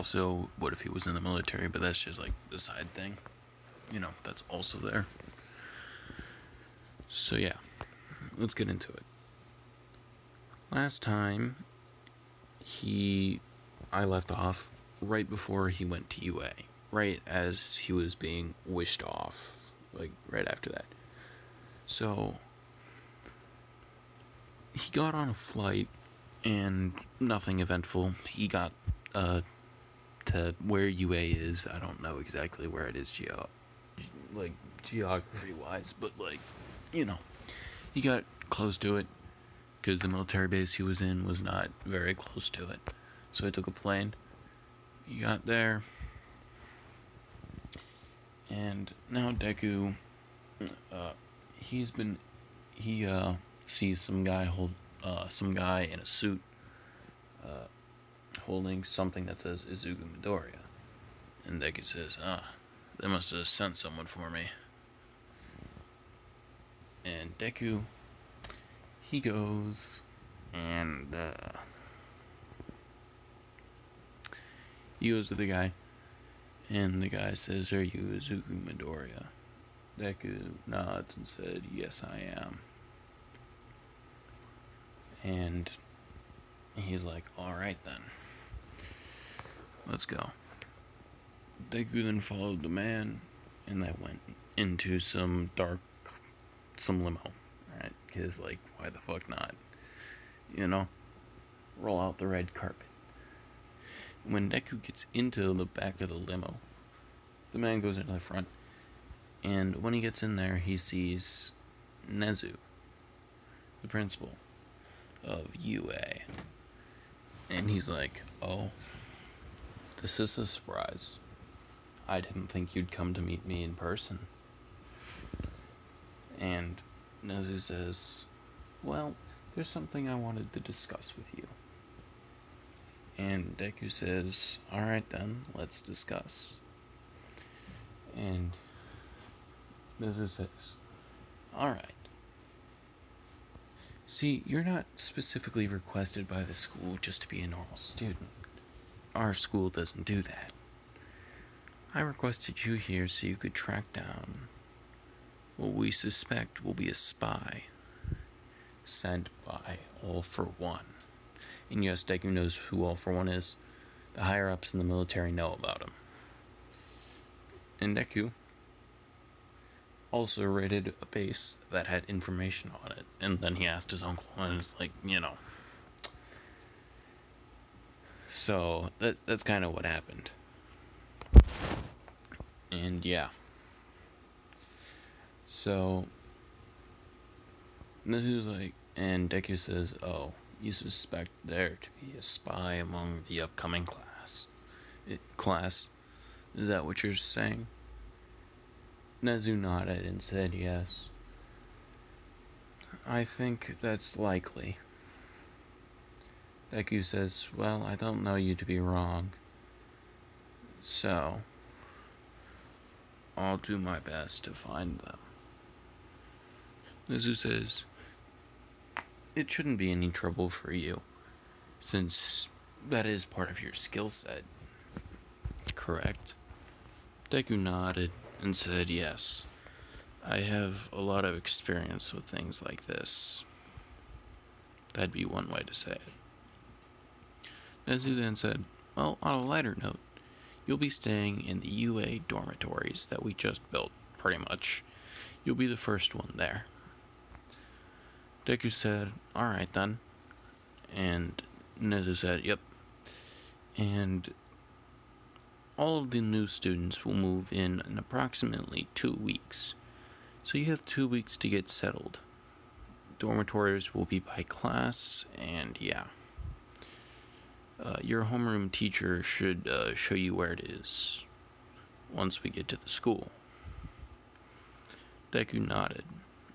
Also, what if he was in the military, but that's just like the side thing. That's also there. So yeah, let's get into it. Last time, I left off right before he went to UA. Right as he was being wished off. Like, right after that. So, he got on a flight, and nothing eventful. He got, to where UA is. I don't know exactly where it is geography-wise, but, he got close to it, because the military base he was in was not very close to it. So he took a plane. He got there, and now Deku, he sees some guy in a suit, holding something that says Izuku Midoriya. And Deku says, they must have sent someone for me. And Deku, he goes, and, he goes to the guy, and the guy says, are you Izuku Midoriya? Deku nods and said, yes, I am. And he's like, alright then. Let's go. Deku then followed the man, and they went into some limo. Right? Because, why the fuck not? Roll out the red carpet. When Deku gets into the back of the limo, the man goes into the front, and when he gets in there, he sees Nezu, the principal of UA. And he's like, oh, this is a surprise. I didn't think you'd come to meet me in person. And Nezu says, well, there's something I wanted to discuss with you. And Deku says, alright then, let's discuss. And Nezu says, alright. See, you're not specifically requested by the school just to be a normal student. Our school doesn't do that. I requested you here so you could track down what we suspect will be a spy sent by All For One. And yes, Deku knows who All For One is. The higher-ups in the military know about him. And Deku also raided a base that had information on it. And then he asked his uncle, and it's like, So, that's kind of what happened. And yeah. So, Nezu's like, and Deku says, oh, you suspect there to be a spy among the upcoming class. Class? Is that what you're saying? Nezu nodded and said yes. I think that's likely. Deku says, well, I don't know you to be wrong. So, I'll do my best to find them. Nezu says, it shouldn't be any trouble for you, since that is part of your skill set. Correct? Deku nodded and said yes. I have a lot of experience with things like this. That'd be one way to say it. Nezu then said, well, on a lighter note, you'll be staying in the UA dormitories that we just built, pretty much. You'll be the first one there. Deku said, alright then. And Nezu said, yep. And all of the new students will move in approximately 2 weeks. So you have 2 weeks to get settled. Dormitories will be by class, and yeah. Your homeroom teacher should show you where it is once we get to the school. Deku nodded,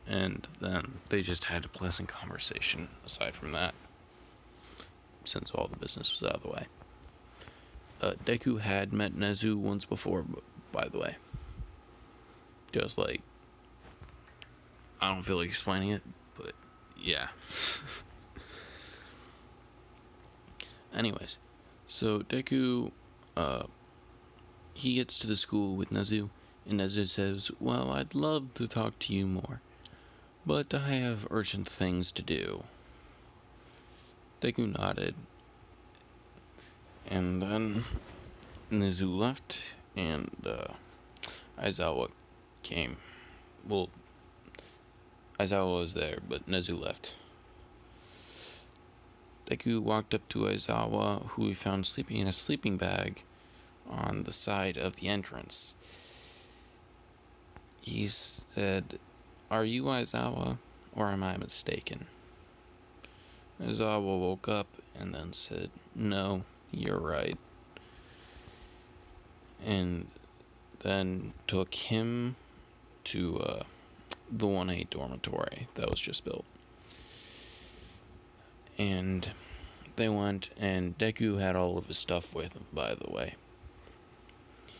and then they just had a pleasant conversation aside from that, since all the business was out of the way. Deku had met Nezu once before, by the way. Just I don't feel like explaining it, but yeah. Anyways, so Deku he gets to the school with Nezu, and Nezu says, "Well, I'd love to talk to you more, but I have urgent things to do." Deku nodded, and then Nezu left, and Aizawa came. Well, Aizawa was there, but Nezu left. Deku walked up to Aizawa, who he found sleeping in a sleeping bag on the side of the entrance. He said, "Are you Aizawa, or am I mistaken?" Aizawa woke up and then said, "No, you're right." And then took him to the 1A dormitory that was just built. And they went, and Deku had all of his stuff with him, by the way.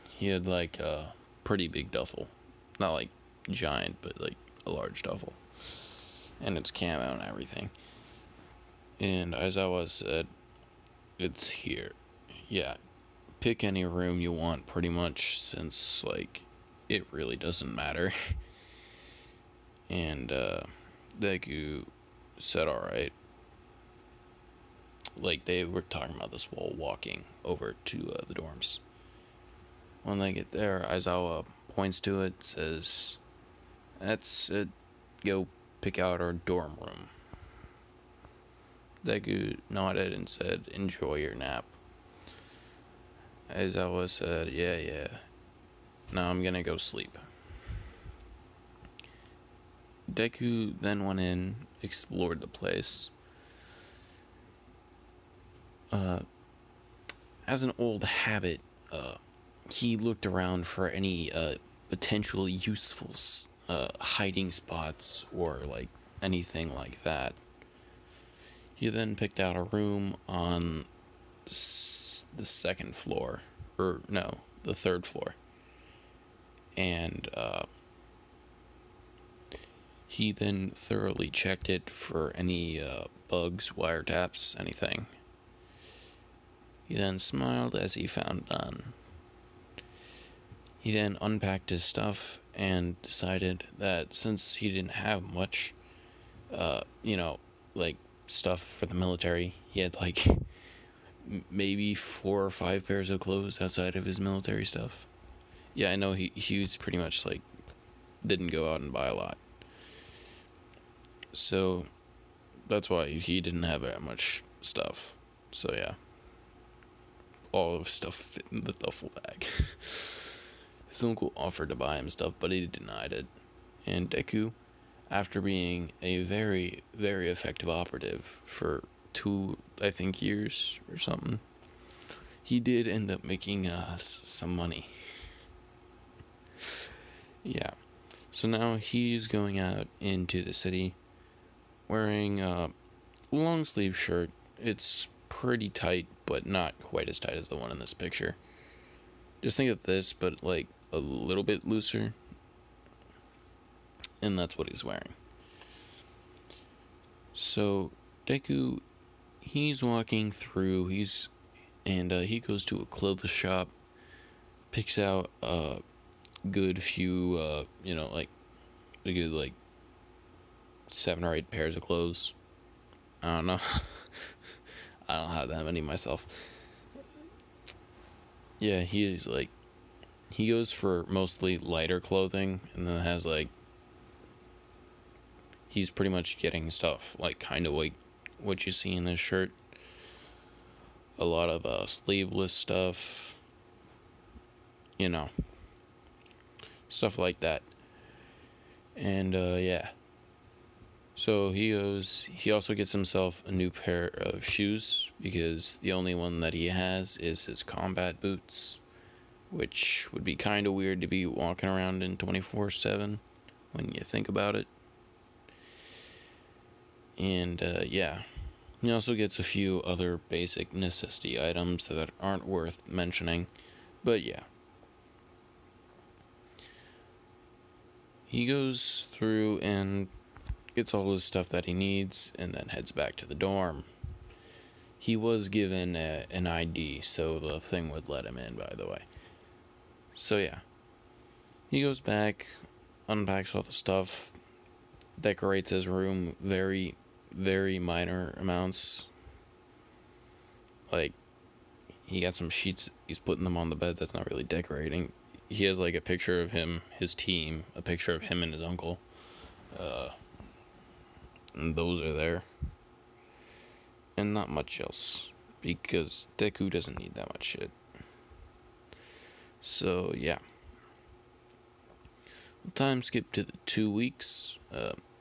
He had like a pretty big duffel. Not like giant, but like a large duffel. And it's camo and everything. And Aizawa said, "It's here. Yeah, pick any room you want, pretty much, since, like, it really doesn't matter." And Deku said, "Alright." Like, they were talking about this while walking over to the dorms. When they get there, Aizawa points to it, says, "That's it. Go pick out our dorm room." Deku nodded and said, "Enjoy your nap." Aizawa said, Yeah. Now I'm gonna go sleep." Deku then went in, explored the place. As an old habit, he looked around for any potentially useful hiding spots or like anything like that. He then picked out a room on the second floor, or no, the third floor, and he then thoroughly checked it for any bugs, wiretaps, anything. He then smiled as he found none. He then unpacked his stuff and decided that since he didn't have much, like stuff for the military, he had like maybe 4 or 5 pairs of clothes outside of his military stuff. Yeah, I know he was pretty much like didn't go out and buy a lot. So that's why he didn't have that much stuff. So yeah. All of his stuff fit in the duffel bag. His uncle offered to buy him stuff, but he denied it. And Deku, after being a very, very effective operative for 2, I think, years or something, he did end up making some money. Yeah. So now he's going out into the city wearing a long sleeve shirt. It's pretty tight, but not quite as tight as the one in this picture. Just think of this, but like a little bit looser. And that's what he's wearing. So Deku, he's walking through. He goes to a clothes shop, picks out a good few, like a good like 7 or 8 pairs of clothes. I don't know. I don't have that many myself. Yeah, he goes for mostly lighter clothing, and then has like, he's pretty much getting stuff like kind of like what you see in this shirt. A lot of sleeveless stuff, stuff like that. And yeah. So he also gets himself a new pair of shoes, because the only one that he has is his combat boots, which would be kind of weird to be walking around in 24/7 when you think about it. And yeah, he also gets a few other basic necessity items that aren't worth mentioning, but yeah. He goes through and gets all his stuff that he needs, and then heads back to the dorm. He was given an ID, so the thing would let him in, by the way. So yeah. He goes back, unpacks all the stuff, decorates his room very, very minor amounts. Like, he got some sheets, he's putting them on the bed, that's not really decorating. He has, like, a picture of him, his team, a picture of him and his uncle. And those are there. And not much else, because Deku doesn't need that much shit. So, yeah. Time skip to the 2 weeks.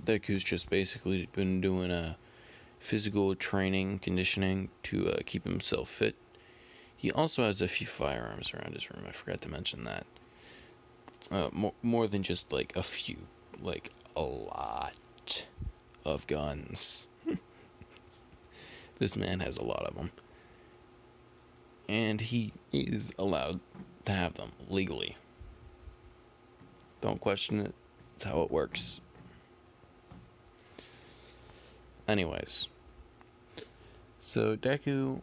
Deku's just basically been doing a physical training, conditioning to keep himself fit. He also has a few firearms around his room. I forgot to mention that. More than just like a few, like a lot of guns. This man has a lot of them. And he is allowed to have them legally. Don't question it. It's how it works. Anyways. So Deku,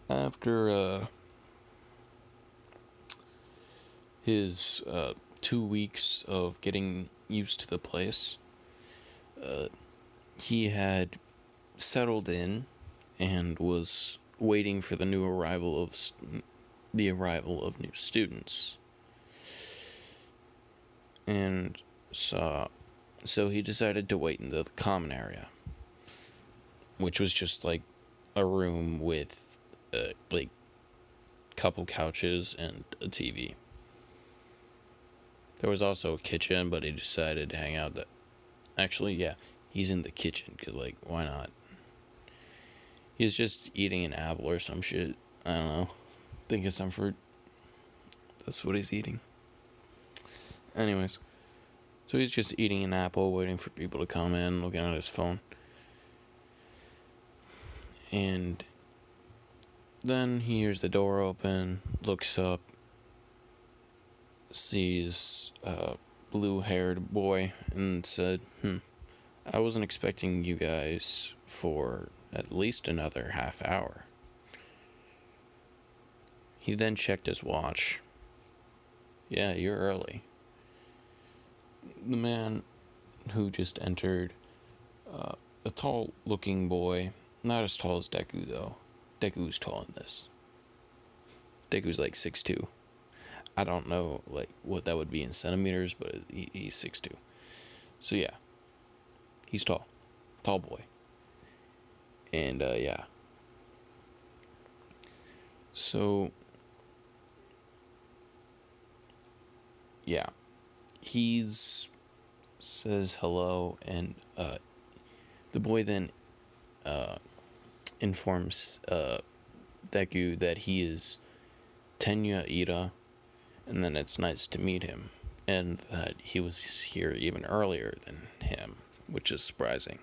after his 2 weeks of getting used to the place, he had settled in and was waiting for the arrival of new students. And so he decided to wait in the common area, which was just like a room with like couple couches and a TV. There was also a kitchen, but he decided to hang out. Actually, yeah, he's in the kitchen because, like, why not? He's just eating an apple or some shit. I don't know. Think of some fruit. That's what he's eating. Anyways, so he's just eating an apple, waiting for people to come in, looking at his phone. And then he hears the door open, looks up, sees a blue-haired boy, and said, I wasn't expecting you guys for at least another half hour. He then checked his watch. Yeah, you're early. The man who just entered, a tall-looking boy, not as tall as Deku, though. Deku's tall in this. Deku's like 6'2". I don't know, like, what that would be in centimeters, but he's 6'2". So, yeah. He's tall. Tall boy. And, yeah. So, yeah. He's says hello, and, the boy then, informs, Deku that he is Tenya Ida, and then it's nice to meet him, and that he was here even earlier than him, which is surprising.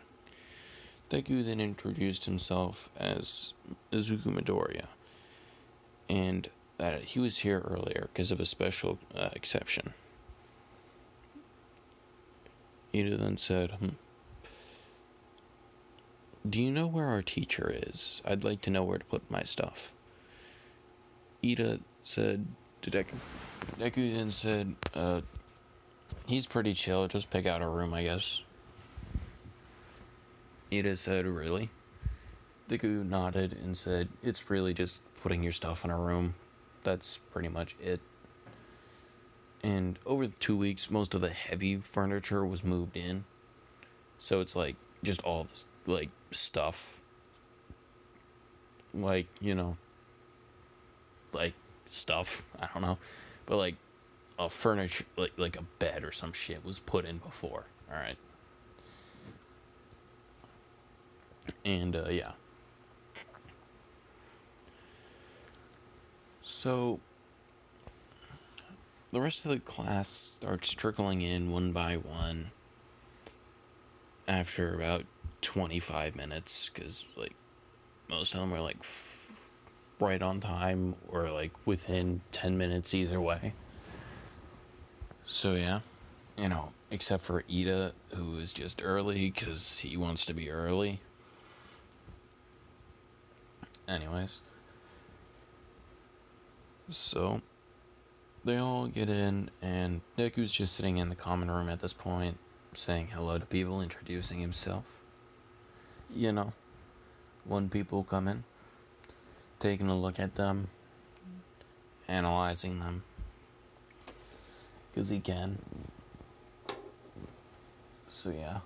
Deku then introduced himself as Izuku Midoriya, and that he was here earlier because of a special exception. Ida then said, do you know where our teacher is? I'd like to know where to put my stuff. Ida said to Deku. Deku then said, he's pretty chill, just pick out a room, I guess. Ida said, really? Deku nodded and said, it's really just putting your stuff in a room. That's pretty much it. And over the 2 weeks, most of the heavy furniture was moved in. So it's like, just all this, like, stuff. Like, like, stuff. I don't know. But, like, a furniture, like a bed or some shit was put in before. Alright. And, yeah. So, the rest of the class starts trickling in one by one after about 25 minutes, because, like, most of them are, like, right on time or, like, within 10 minutes either way. So, yeah, except for Ida, who is just early because he wants to be early. Anyways, so they all get in, and Deku's just sitting in the common room at this point, saying hello to people, introducing himself. You know, when people come in, taking a look at them, analyzing them, because he can. So yeah.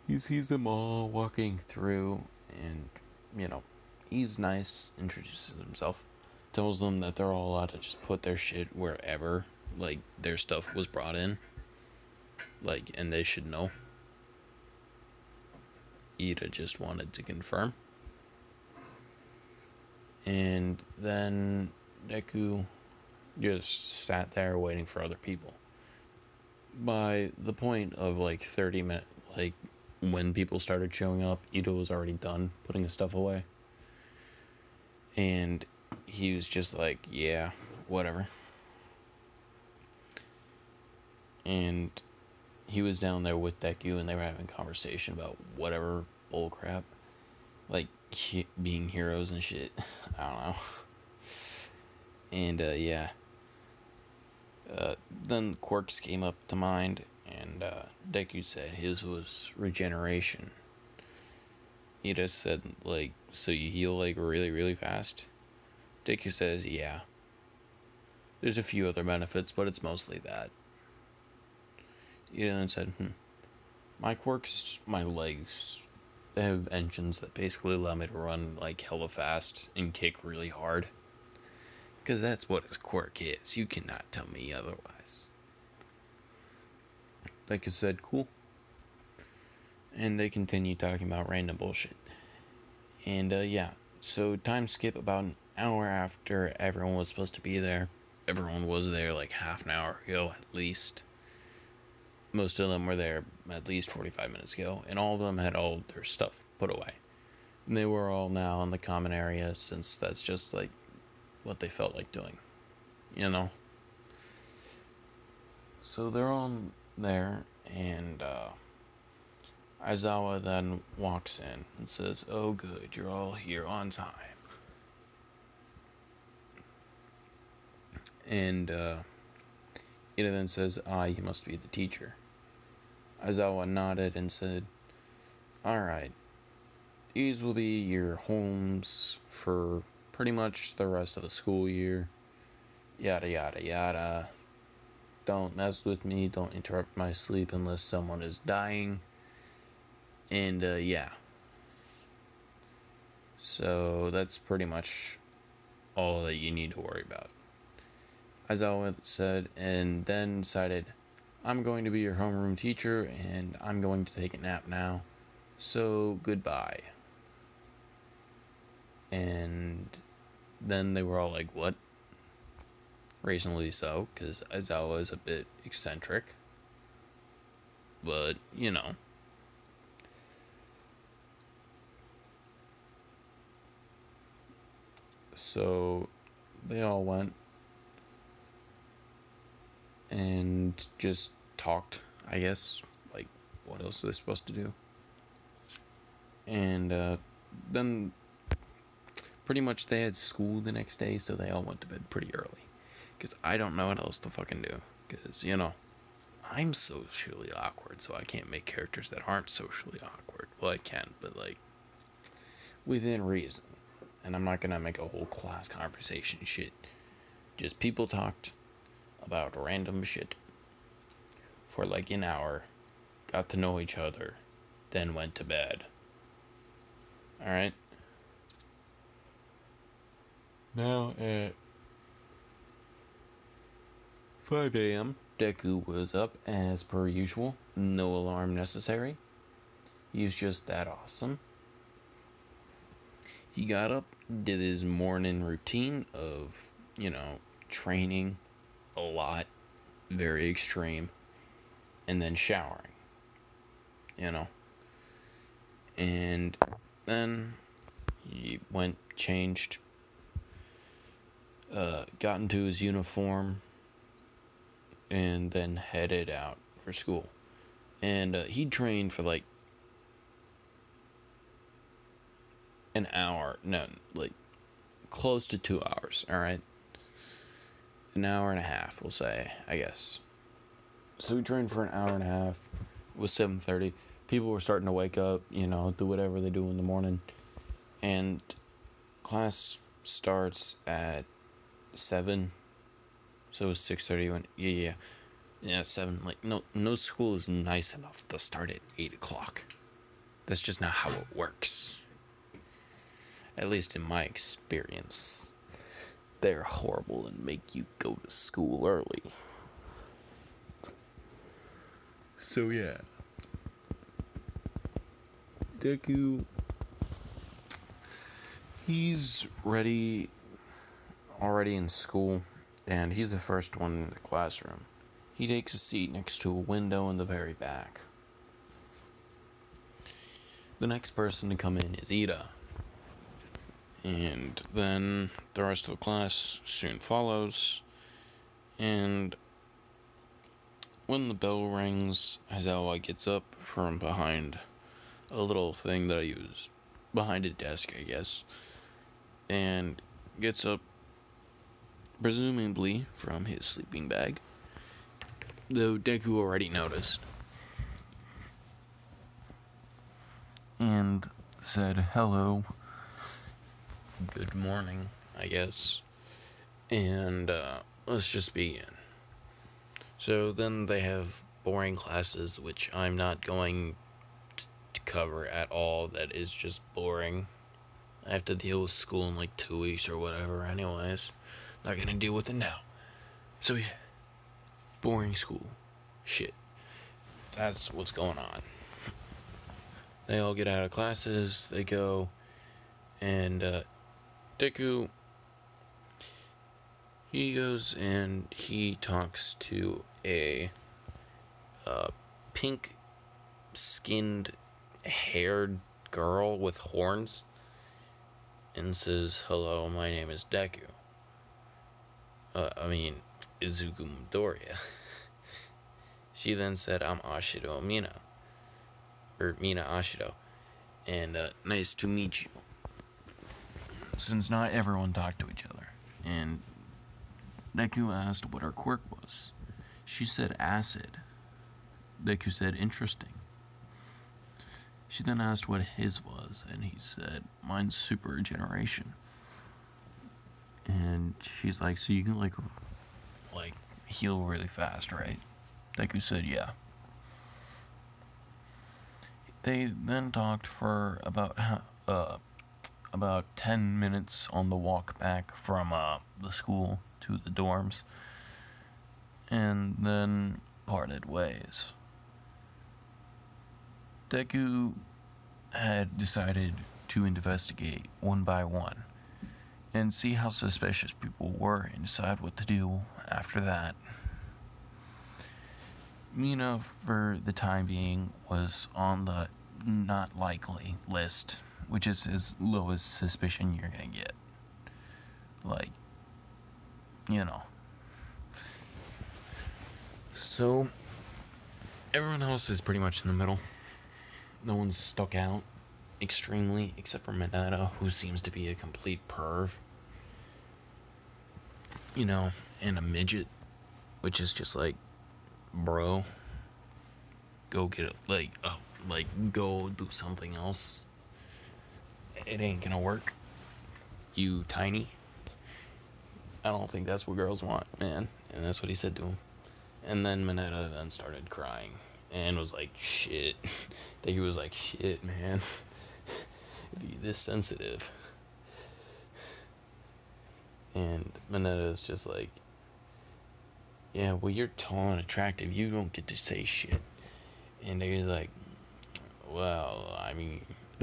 He sees them all walking through, and, he's nice, introduces himself, tells them that they're all allowed to just put their shit wherever, like, their stuff was brought in, like, and they should know. Ida just wanted to confirm. And then Deku just sat there waiting for other people. By the point of, 30 minutes, when people started showing up, Ito was already done putting his stuff away. And he was just like, yeah, whatever. And he was down there with Deku, and they were having a conversation about whatever bullcrap. Like, being heroes and shit. I don't know. And, yeah. Then quirks came up to mind, and Deku said his was regeneration. He just said, so you heal, really, really fast? Deku says, yeah. There's a few other benefits, but it's mostly that. He then said, my quirks, my legs, they have engines that basically allow me to run, hella fast and kick really hard. Because that's what his quirk is. You cannot tell me otherwise. Like I said, cool. And they continue talking about random bullshit. And, yeah. So, time skip about an hour after everyone was supposed to be there. Everyone was there, half an hour ago, at least. Most of them were there at least 45 minutes ago. And all of them had all their stuff put away. And they were all now in the common area, since that's just, what they felt like doing. So they're all there, and Aizawa then walks in and says, oh good, you're all here on time. And Ida then says, you must be the teacher. Aizawa nodded and said, alright, these will be your homes for pretty much the rest of the school year. Yada yada yada. Don't mess with me, don't interrupt my sleep unless someone is dying. And yeah. So that's pretty much all that you need to worry about. Aizawa said, and then decided, I'm going to be your homeroom teacher, and I'm going to take a nap now. So goodbye. And then they were all like, what? Reasonably so, because Aizawa is a bit eccentric. But, So, they all went and just talked, I guess. What else are they supposed to do? And then pretty much they had school the next day, so they all went to bed pretty early. Because I don't know what else to fucking do. Because, I'm socially awkward, so I can't make characters that aren't socially awkward. Well, I can, but, within reason. And I'm not gonna make a whole class conversation shit. Just people talked about random shit for, an hour, got to know each other, then went to bed. Alright? Now at 5 a.m., Deku was up as per usual. No alarm necessary. He's just that awesome. He got up, did his morning routine of, training a lot, very extreme, and then showering. And then he went, changed, got into his uniform, and then headed out for school. And he trained for an hour. No, like close to 2 hours. All right, an hour and a half, we'll say, I guess. So we trained for an hour and a half. It was 7:30. People were starting to wake up, do whatever they do in the morning, and class starts at 7. So it was 6:30 when yeah 7. Like no school is nice enough to start at 8 o'clock. That's just not how it works. At least in my experience, they're horrible and make you go to school early. So yeah, Deku, he's already in school, and he's the first one in the classroom. He takes a seat next to a window in the very back. The next person to come in is Ida. And then the rest of the class soon follows. And when the bell rings, Aizawa gets up from behind a little thing that I use behind a desk, I guess. And gets up, presumably from his sleeping bag. Though Deku already noticed. And said hello. Good morning, I guess. And let's just begin. So then they have boring classes, which I'm not going to cover at all. That is just boring. I have to deal with school in like 2 weeks or whatever anyways. Not gonna deal with it now. So yeah, boring school shit. That's what's going on. They all get out of classes, they go, and Deku, he goes and he talks to a pink-skinned, haired girl with horns and says, "Hello, my name is Deku. Izuku Midoriya." She then said, "I'm Ashido Mina. Or Mina Ashido. And nice to meet you." Since not everyone talked to each other. And Deku asked what her quirk was. She said acid. Deku said interesting. She then asked what his was, and he said, "Mine's super regeneration." And she's like, "So you can like heal really fast, right?" Deku said, "Yeah." They then talked for about 10 minutes on the walk back from the school to the dorms, and then parted ways. Deku had decided to investigate one by one and see how suspicious people were and decide what to do after that. Mina, for the time being, was on the not likely list, which is as low as suspicion you're gonna get. Like, So, everyone else is pretty much in the middle. No one's stuck out extremely, except for Mineta, who seems to be a complete perv. And a midget, which is just like, bro, go get it, go do something else. It ain't gonna work. You tiny. I don't think that's what girls want, man. And that's what he said to him. And then Mineta then started crying and was like, shit. He was like, shit, man. If you're this sensitive. And Mineta's just like, yeah, well, you're tall and attractive. You don't get to say shit. And he's like, well, I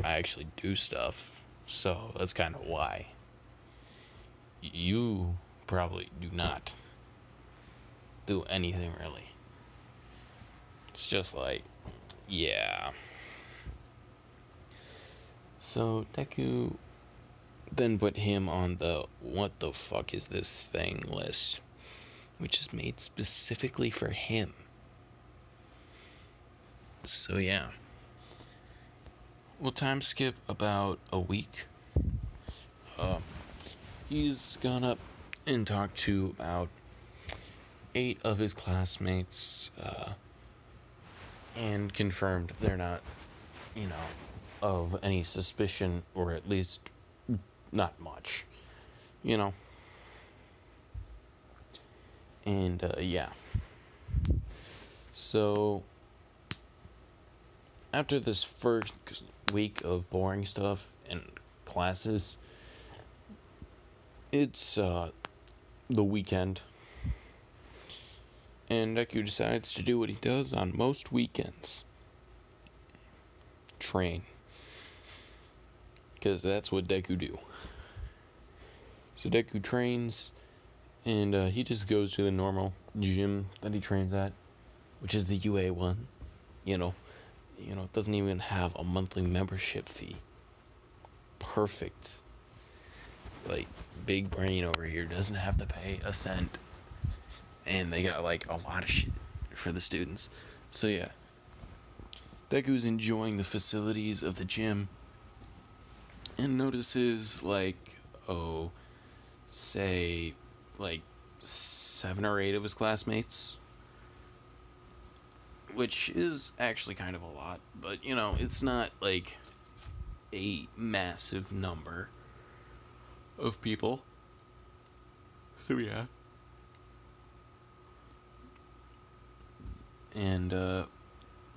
actually do stuff. So that's kind of why. You probably do not do anything really. It's just like, yeah. So Deku then put him on the "what the fuck is this thing" list, which is made specifically for him. So yeah. We'll time skip about a week He's gone up and talked to about 8 of his classmates, and confirmed they're not, you know, of any suspicion, or at least not much, you know. And, yeah. So, after this first week of boring stuff and classes, it's, the weekend. And Deku decides to do what he does on most weekends. Train. Because that's what Deku do. So Deku trains, and he just goes to the normal gym that he trains at, which is the UA one. It doesn't even have a monthly membership fee. Perfect. Like, big brain over here doesn't have to pay a cent. And they got, like, a lot of shit for the students. So, yeah. Deku's enjoying the facilities of the gym. And notices, like, say, like, 7 or 8 of his classmates. Which is actually kind of a lot. But, it's not, like, a massive number of people. So, yeah. And,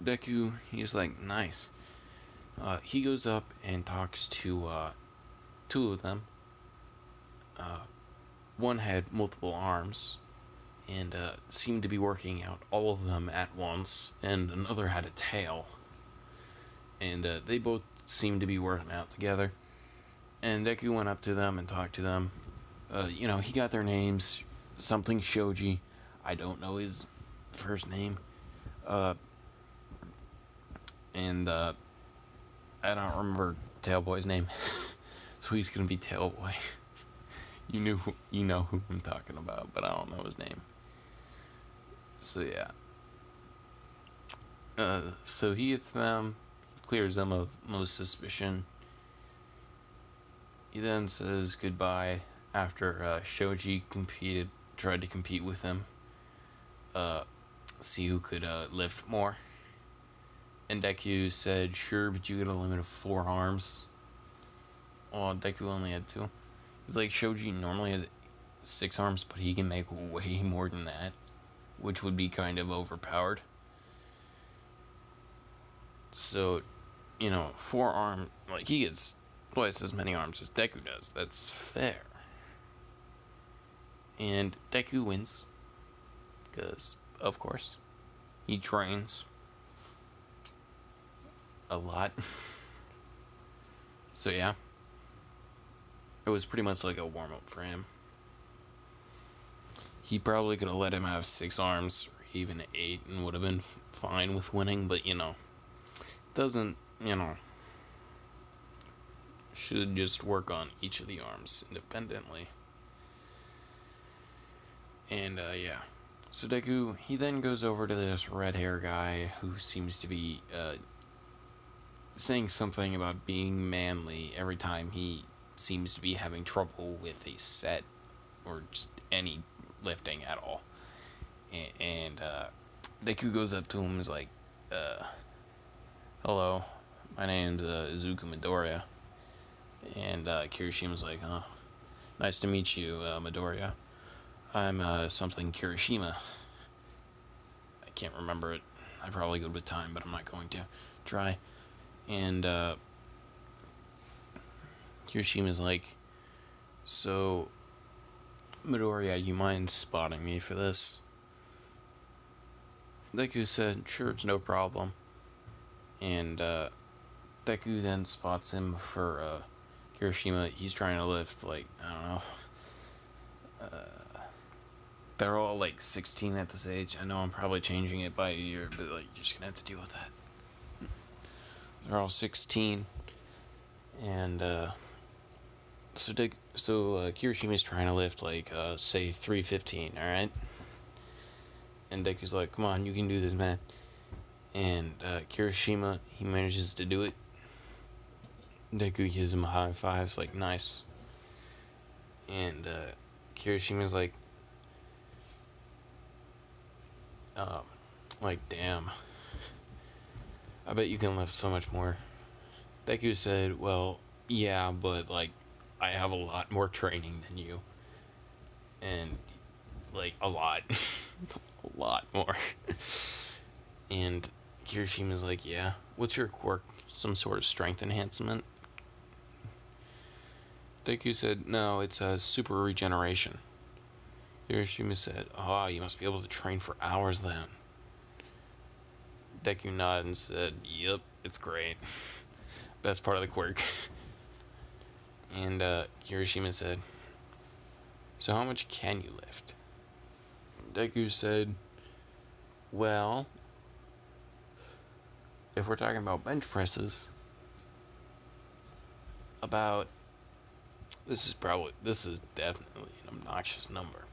Deku, he's like, nice. He goes up and talks to, 2 of them. One had multiple arms, and, seemed to be working out all of them at once, and another had a tail. And, they both seemed to be working out together. And Deku went up to them and talked to them. He got their names. Something Shoji. I don't know his first name. And I don't remember Tailboy's name. So he's gonna be Tailboy. You know who I'm talking about, but I don't know his name. So yeah. So he hits them, clears them of most suspicion. He then says goodbye after Shoji tried to compete with him. See who could lift more. And Deku said, sure, but you get a limit of 4 arms. Well, Deku only had 2. He's like, Shoji normally has 6 arms, but he can make way more than that, which would be kind of overpowered. So, 4 arm, like, he gets twice as many arms as Deku does. That's fair. And Deku wins. Because, of course, he trains a lot. So, yeah. It was pretty much like a warm-up for him. He probably could have let him have 6 arms, or even 8, and would have been fine with winning, but, doesn't, should just work on each of the arms independently. And, yeah. So Deku, he then goes over to this red hair guy who seems to be, saying something about being manly every time he seems to be having trouble with a set or just any lifting at all. And Deku goes up to him and is like, hello, my name's Izuku Midoriya. And Kirishima's like, oh, nice to meet you, Midoriya. I'm something Kirishima. I can't remember it. I probably good with time, but I'm not going to try. And Kirishima's like, so, Midoriya, you mind spotting me for this? Deku said, sure, it's no problem. And Deku then spots him for Kirishima. He's trying to lift, like, I don't know. They're all like 16 at this age. I know I'm probably changing it by a year, but like, you're just gonna have to deal with that. They're all 16. And so Kirishima's trying to lift like say 315, alright? And Deku's like, come on, you can do this, man. And Kirishima, he manages to do it. Deku gives him a high five. It's like, nice. And Kirishima's uh, damn, I bet you can lift so much more. Deku said, well, yeah, but, I have a lot more training than you. And, a lot. A lot more. And Kirishima's like, yeah, what's your quirk? Some sort of strength enhancement? Deku said, no, it's a super regeneration. Kirishima said, oh, you must be able to train for hours then. Deku nodded and said, yep, it's great. Best part of the quirk. And Kirishima said, so how much can you lift? Deku said, well, if we're talking about bench presses, about, this is definitely an obnoxious number,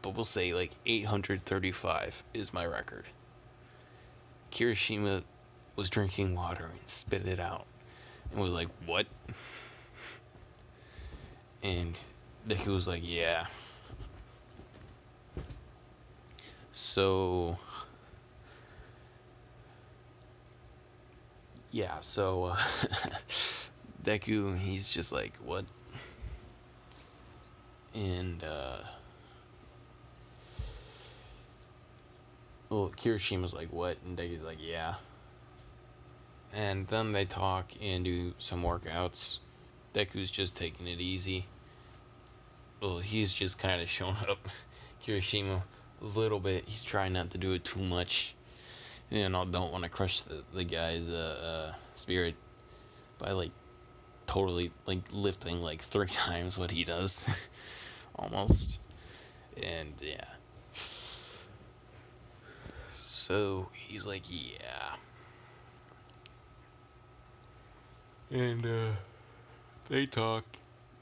but we'll say 835 is my record. Kirishima was drinking water and spit it out and was like, what? And Deku was like, yeah. So Deku, he's just like, what? And Kirishima's like, what? And Deku's like, yeah. And then they talk and do some workouts. Deku's just taking it easy. Well, he's just kind of showing up. Kirishima, a little bit. He's trying not to do it too much. And I don't want to crush the guy's spirit by totally lifting 3 times what he does. Almost. And yeah. So he's like, yeah. And they talk.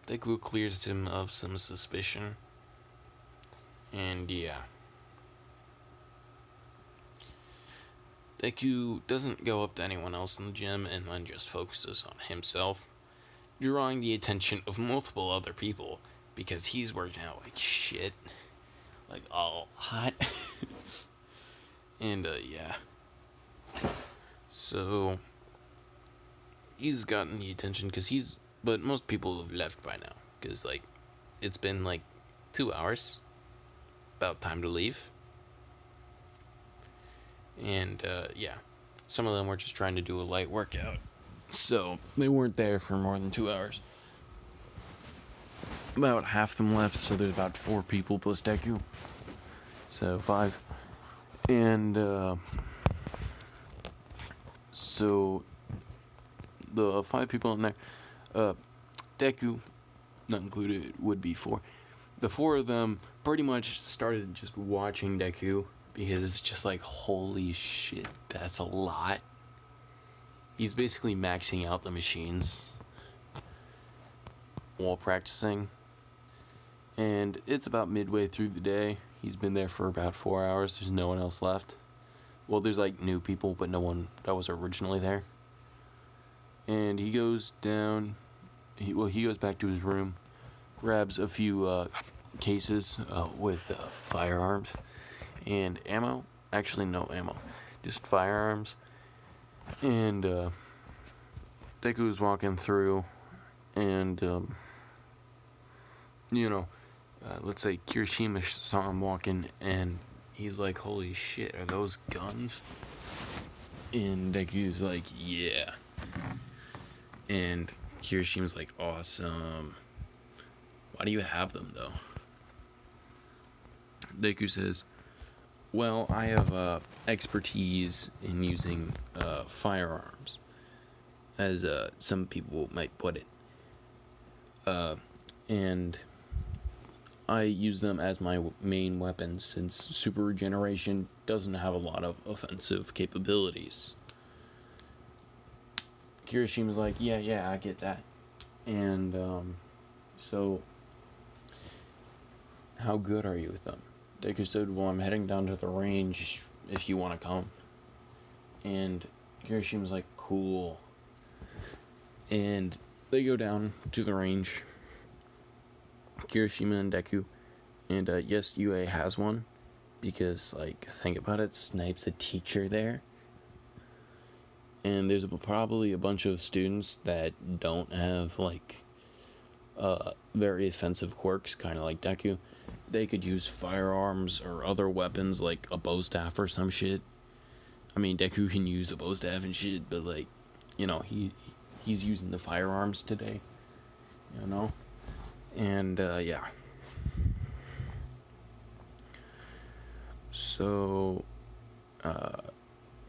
Deku clears him of some suspicion. And yeah. Deku doesn't go up to anyone else in the gym and then just focuses on himself, drawing the attention of multiple other people because he's working out like shit. All hot. And yeah. So he's gotten the attention but most people have left by now because it's been 2 hours. About time to leave. And yeah, some of them were just trying to do a light workout, so they weren't there for more than 2 hours. About half them left, so there's about 4 people plus Deku, so 5. And so the 5 people in there, Deku, not included, would be 4. The 4 of them pretty much started just watching Deku because it's just holy shit, that's a lot. He's basically maxing out the machines while practicing. And it's about midway through the day. He's been there for about 4 hours. There's no one else left. Well, there's new people, but no one that was originally there. And he goes down. He goes back to his room, grabs a few cases with firearms and ammo. Actually, no ammo, just firearms. And Deku's walking through, and let's say Kirishima saw him walking, and he's like, "Holy shit, are those guns?" And Deku's like, "Yeah." And Kirishima's like, "Awesome. Why do you have them, though?" Deku says, well, I have expertise in using firearms, as some people might put it. And I use them as my main weapon since super regeneration doesn't have a lot of offensive capabilities. Kirishima's like, yeah, I get that. And so how good are you with them? Deku said, well, I'm heading down to the range if you want to come. And Kirishima's like, cool. And they go down to the range. Kirishima and Deku. And yes, UA has one. Because, like, think about it, Snipe's a teacher there. And there's probably a bunch of students that don't have, like, very offensive quirks, kind of like Deku. They could use firearms or other weapons, like a bow staff or some shit. I mean, Deku can use a bow staff and shit, but, like, you know, he's using the firearms today, you know? And, yeah. So,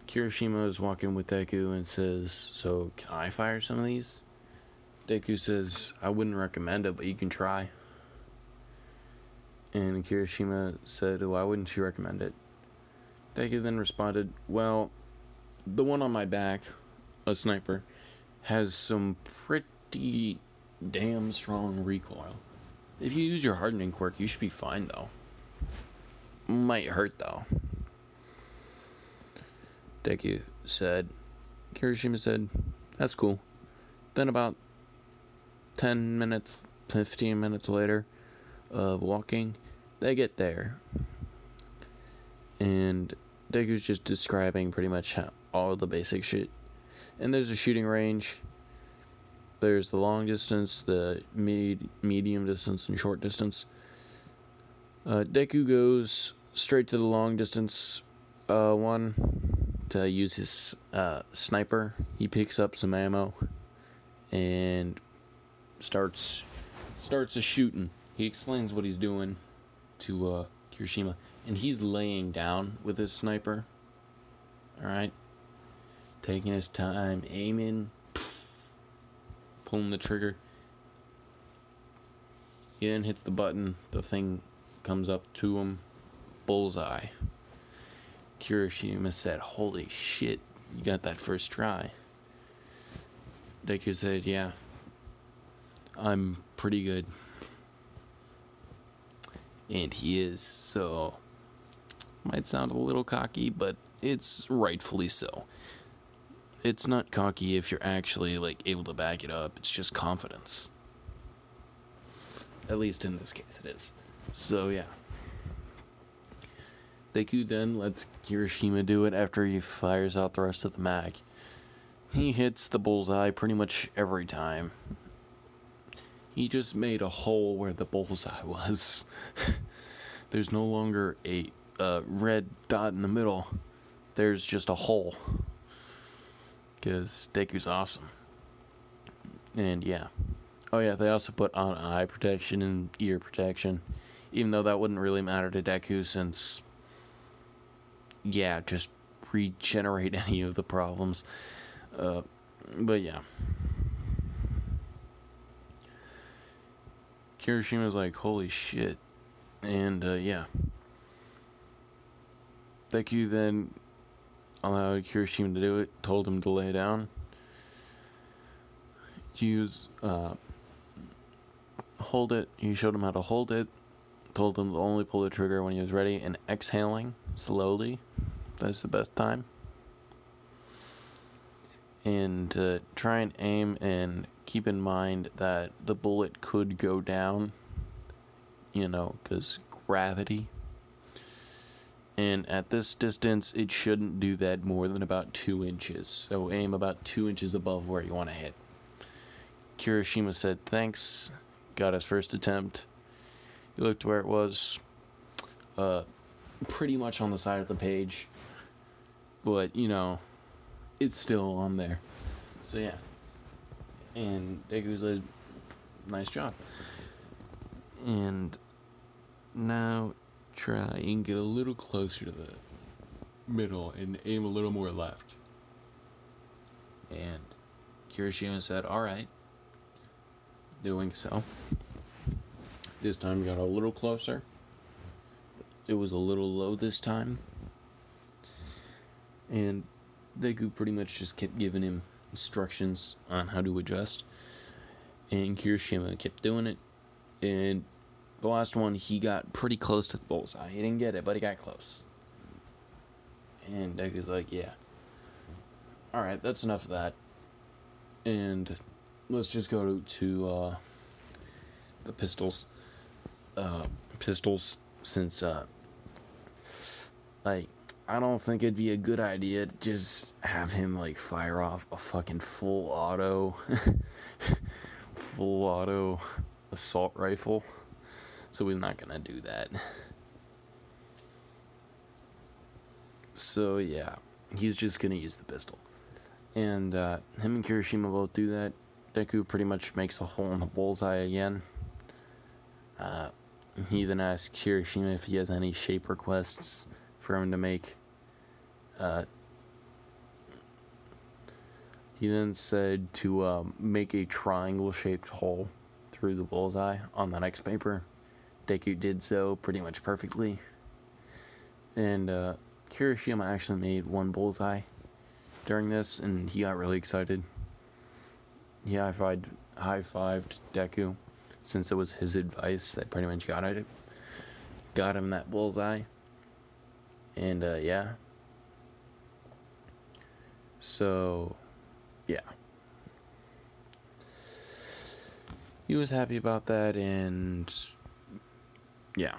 Kirishima is walking with Deku and says, so, can I fire some of these? Deku says, I wouldn't recommend it, but you can try. And Kirishima said, why wouldn't you recommend it? Deku then responded, well, the one on my back, a sniper, has some pretty damn strong recoil. If you use your hardening quirk, you should be fine, though. Might hurt, though. Deku said. Kirishima said, that's cool. Then about 10 minutes, 15 minutes later of walking, they get there. And Deku's just describing pretty much all the basic shit. And there's a shooting range. There's the long distance, the medium distance, and short distance. Deku goes straight to the long distance one to use his sniper. He picks up some ammo and starts a shooting. He explains what he's doing to Kirishima, and he's laying down with his sniper. Alright? Taking his time, aiming, pulling the trigger. He then hits the button, the thing comes up to him, bullseye. Kirishima said, holy shit, you got that first try. Deku said, yeah, I'm pretty good. And he is, so might sound a little cocky, but it's rightfully so. It's not cocky if you're actually, like, able to back it up. It's just confidence. At least in this case it is. So, yeah. Deku then lets Kirishima do it after he fires out the rest of the mag. He hits the bullseye pretty much every time. He just made a hole where the bullseye was. There's no longer a red dot in the middle. There's just a hole. Because Deku's awesome. And yeah. Oh yeah, they also put on eye protection and ear protection. Even though that wouldn't really matter to Deku since... yeah, just regenerate any of the problems. But yeah. Kirishima's like, holy shit. And yeah. Deku then allowed Kirishima to do it, told him to lay down. Use, hold it. He showed him how to hold it. Told him to only pull the trigger when he was ready, and exhaling slowly. That's the best time. And try and aim and keep in mind that the bullet could go down, you know, because gravity. And at this distance, it shouldn't do that more than about 2 inches. So aim about 2 inches above where you want to hit. Kirishima said thanks, got his first attempt. He looked where it was, pretty much on the side of the page. But, you know, it's still on there. So yeah. And Deku said, nice job. And now try and get a little closer to the middle and aim a little more left. And Kirishima said, alright. Doing so. This time we got a little closer. It was a little low this time. And Deku pretty much just kept giving him instructions on how to adjust. And Kirishima kept doing it. And the last one, he got pretty close to the bullseye. He didn't get it, but he got close. And Deku's like, yeah. Alright, that's enough of that. And let's just go to the pistols. pistols, since like, I don't think it'd be a good idea to just have him like fire off a fucking full auto full auto assault rifle. So we're not gonna do that. So yeah, he's just gonna use the pistol. And him and Kirishima both do that. Deku pretty much makes a hole in the bullseye again. He then asks Kirishima if he has any shape requests for him to make. He then said to make a triangle-shaped hole through the bullseye on the next paper. Deku did so pretty much perfectly. And Kirishima actually made one bullseye during this, and he got really excited. He high-fived Deku, since it was his advice that pretty much got him that bullseye. And yeah. So yeah. He was happy about that, and yeah.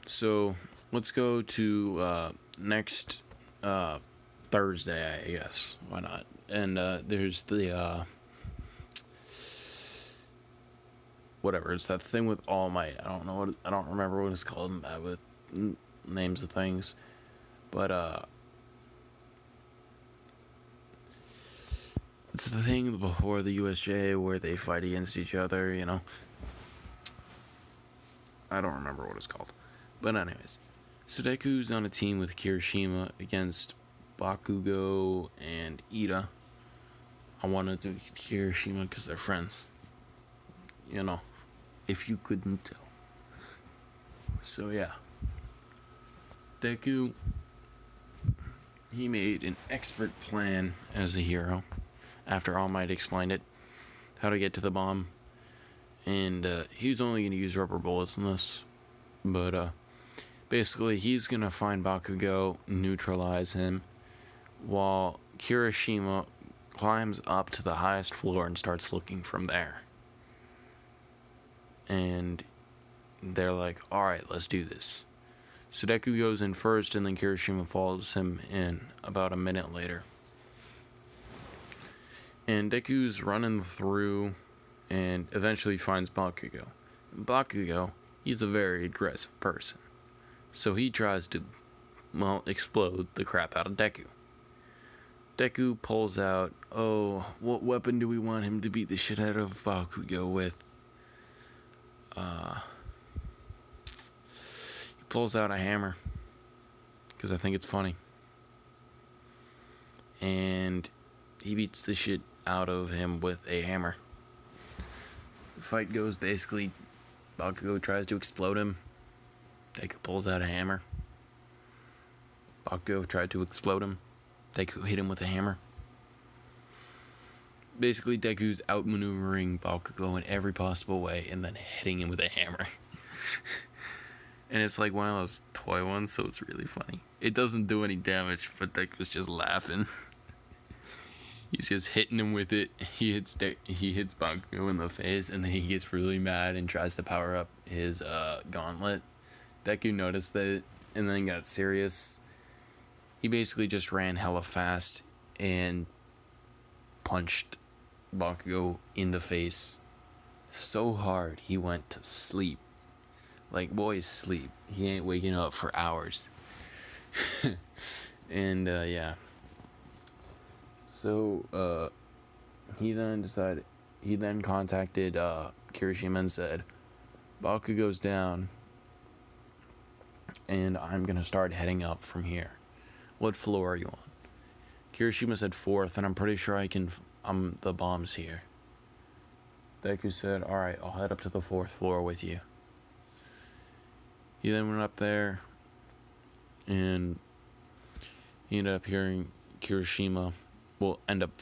So let's go to next Thursday, I guess. Why not? And there's the whatever. It's that thing with All Might. I don't remember what it's called. I'm bad with names of things, but it's the thing before the USJ where they fight against each other. You know. I don't remember what it's called, but anyways, so Deku's on a team with Kirishima against Bakugo and Ida. I wanted to Kirishima because they're friends. You know, if you couldn't tell. So yeah. Deku, he made an expert plan as a hero, after All Might explained it, how to get to the bomb. And he's only going to use rubber bullets in this. But basically, he's going to find Bakugo, neutralize him, while Kirishima climbs up to the highest floor and starts looking from there. And they're like, alright, let's do this. So Deku goes in first, and then Kirishima follows him in about a minute later. And Deku's running through and eventually finds Bakugo. Bakugo, he's a very aggressive person. So he tries to, explode the crap out of Deku. Deku pulls out, what weapon do we want him to beat the shit out of Bakugo with? He pulls out a hammer, because I think it's funny. And he beats the shit out of him with a hammer. The fight goes basically, Bakugo tries to explode him. Deku pulls out a hammer. Bakugo tried to explode him. Deku hit him with a hammer. Basically, Deku's outmaneuvering Bakugo in every possible way and then hitting him with a hammer. And it's like one of those toy ones, so it's really funny. It doesn't do any damage, but Deku's just laughing. He's just hitting him with it. He hits Bakugo in the face, and then he gets really mad and tries to power up his gauntlet. Deku noticed that and then got serious. He basically just ran hella fast and punched Bakugo in the face so hard he went to sleep. Like, boys sleep. He ain't waking up for hours. And yeah. So he then contacted Kirishima and said, Bakugo's down, and I'm gonna start heading up from here. What floor are you on? Kirishima said 4th, and I'm pretty sure the bomb's here. Deku said, alright, I'll head up to the 4th floor with you. He then went up there, and he ended up hearing Kirishima, end up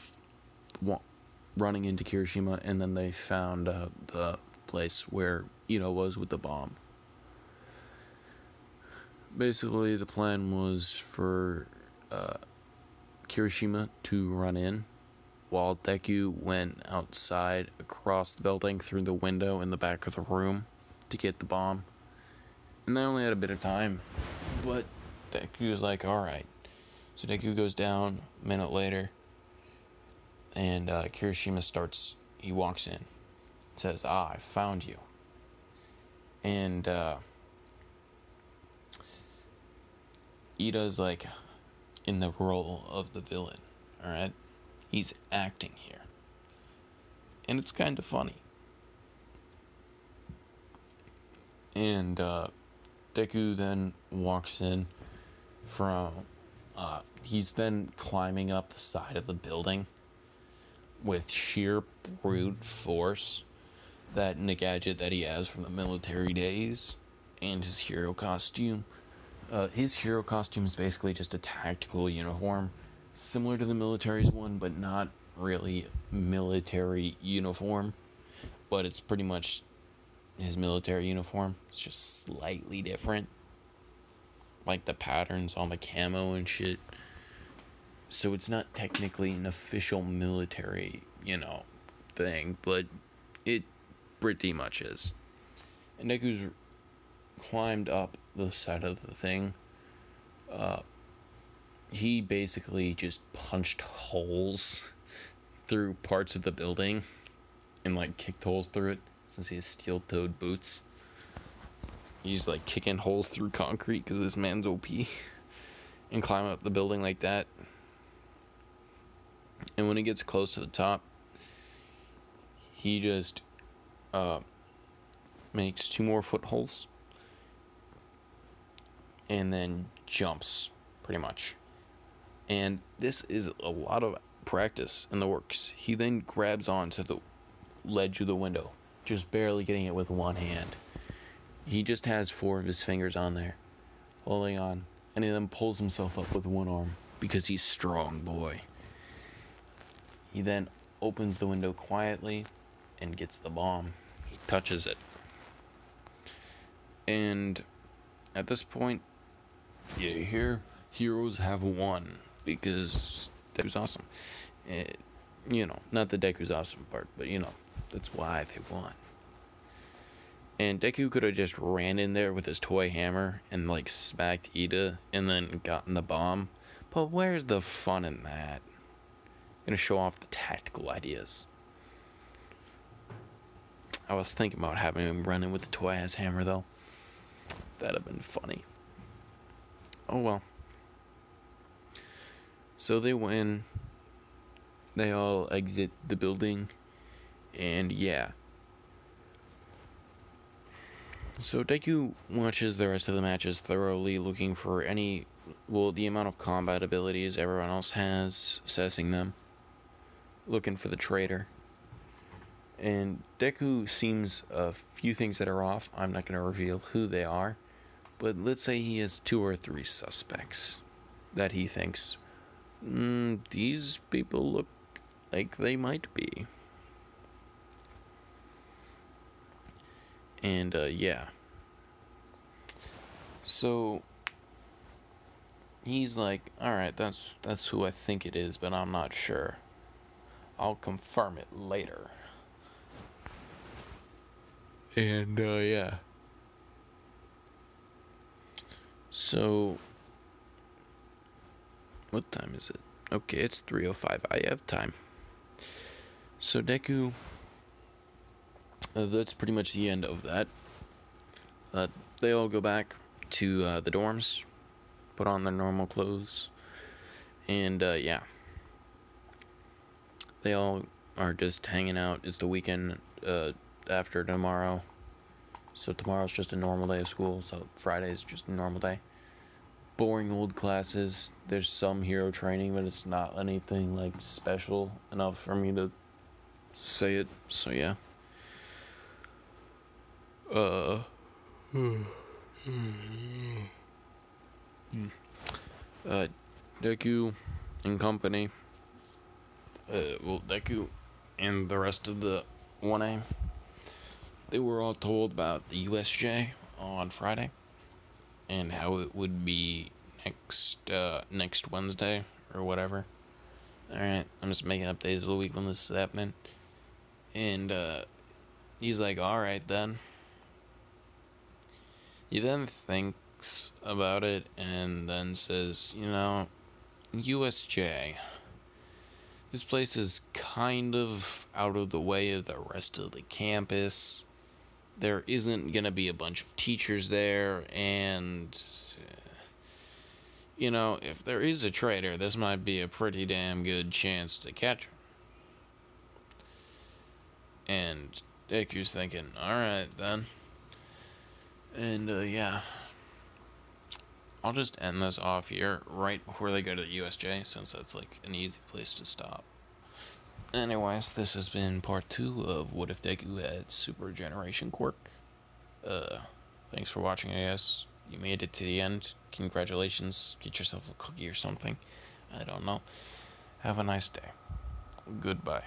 running into Kirishima, and then they found the place where Ito was with the bomb. Basically, the plan was for Kirishima to run in, while Deku went outside across the building through the window in the back of the room to get the bomb. And they only had a bit of time, but Deku's like, alright. So Deku goes down a minute later, and Kirishima he walks in, says, I found you. And Ida's like in the role of the villain, alright? He's acting here. And it's kind of funny. And Deku then walks in from... he's then climbing up the side of the building with sheer brute force, that in a gadget that he has from the military days, and his hero costume. His hero costume is basically just a tactical uniform, similar to the military's one, but not really military uniform. But it's pretty much his military uniform. It's just slightly different, like the patterns on the camo and shit. So it's not technically an official military, thing, but it pretty much is. And Deku's climbed up the side of the thing. He basically just punched holes through parts of the building and like kicked holes through it, since he has steel-toed boots. He's like kicking holes through concrete because this man's OP, and climb up the building like that. And when he gets close to the top, he just makes 2 more footholds and then jumps, pretty much. And this is a lot of practice in the works. He then grabs onto the ledge of the window, just barely getting it with one hand. He just has 4 of his fingers on there, holding on, and he then pulls himself up with one arm because he's strong boy. He then opens the window quietly and gets the bomb. He touches it. And at this point, you hear heroes have won because Deku's awesome. Not the Deku's awesome part, but that's why they won. And Deku could have just ran in there with his toy hammer and like smacked Ida and then gotten the bomb. But where's the fun in that? Gonna show off the tactical ideas. I was thinking about having him run in with the toy ass hammer though. That'd have been funny. Oh well. So they win. They all exit the building. And yeah. So Deku watches the rest of the matches thoroughly, looking for the amount of combat abilities everyone else has, assessing them, looking for the traitor. And Deku seems a few things that are off. I'm not going to reveal who they are, but let's say he has 2 or 3 suspects that he thinks, these people look like they might be. And yeah. So he's like, alright, that's who I think it is, but I'm not sure. I'll confirm it later. And yeah. So what time is it? Okay, it's 3:05. I have time. So Deku, that's pretty much the end of that. They all go back to the dorms, put on their normal clothes, and yeah. They all are just hanging out. It's the weekend after tomorrow. So tomorrow's just a normal day of school, so Friday's just a normal day. Boring old classes. There's some hero training, but it's not anything like special enough for me to say it. So yeah. Deku and company. Deku and the rest of the 1A, they were all told about the USJ on Friday and how it would be next Wednesday or whatever. Alright, I'm just making up days of the week when this is happening. And he's like, alright then. He then thinks about it and then says, USJ. This place is kind of out of the way of the rest of the campus. There isn't gonna be a bunch of teachers there, and if there is a traitor, this might be a pretty damn good chance to catch him. And Deku's thinking, alright then. And yeah, I'll just end this off here right before they go to the USJ, since that's like an easy place to stop. Anyways, this has been part 2 of What If Deku Had Super Generation Quirk. Thanks for watching, I guess. You made it to the end. Congratulations. Get yourself a cookie or something. I don't know. Have a nice day. Goodbye.